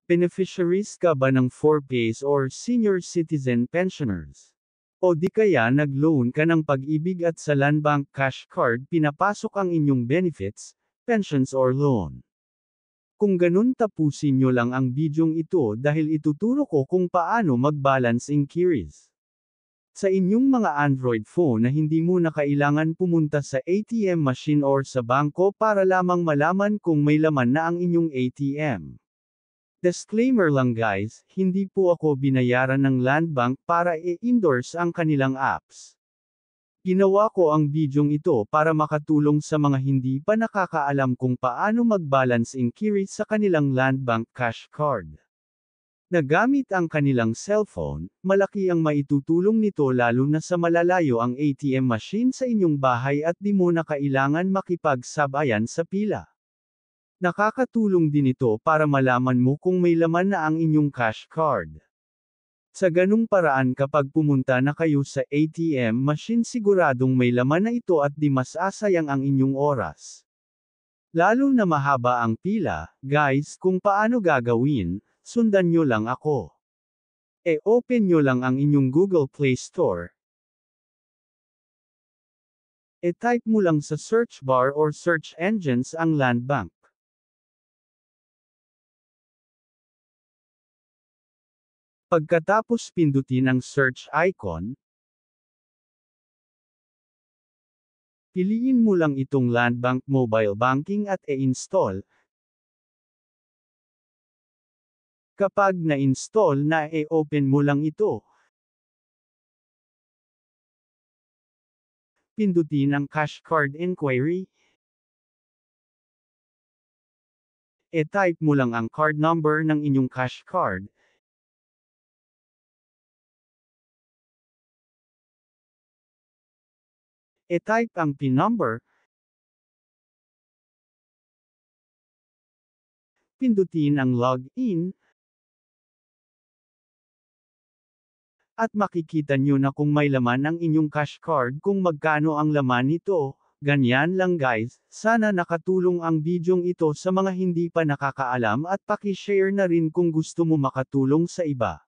Beneficiaries ka ba ng 4Ps or Senior Citizen Pensioners? O di kaya nag-loan ka ng Pag-ibig at sa Land Bank Cash Card pinapasok ang inyong benefits, pensions or loan? Kung ganun tapusin nyo lang ang bidyong ito dahil ituturo ko kung paano mag-balance inquiries. Sa inyong mga Android phone na hindi mo na kailangan pumunta sa ATM machine or sa bangko para lamang malaman kung may laman na ang inyong ATM. Disclaimer lang guys, hindi po ako binayaran ng Land Bank para i-endorse ang kanilang apps. Ginawa ko ang bidyong ito para makatulong sa mga hindi pa nakakaalam kung paano mag-balance inquiry sa kanilang Land Bank Cash Card. Nagamit ang kanilang cellphone, malaki ang maitutulong nito lalo na sa malalayo ang ATM machine sa inyong bahay at di mo na kailangan makipagsabayan sa pila. Nakakatulong din ito para malaman mo kung may laman na ang inyong cash card. Sa ganung paraan kapag pumunta na kayo sa ATM machine siguradong may laman na ito at di mas asayang ang inyong oras. Lalo na mahaba ang pila, guys, kung paano gagawin, sundan nyo lang ako. Open nyo lang ang inyong Google Play Store. Type mo lang sa search bar or search engines ang Land Bank. Pagkatapos pindutin ang search icon, piliin mo lang itong Land Bank Mobile Banking at i-install. Kapag na-install na open mo lang ito. Pindutin ang Cash Card Inquiry. Type mo lang ang card number ng inyong cash card. Type ang PIN number. Pindutin ang login. At makikita nyo na kung may laman ang inyong cash card kung magkano ang laman nito. Ganyan lang guys, sana nakatulong ang bidyong ito sa mga hindi pa nakakaalam at paki-share na rin kung gusto mo makatulong sa iba.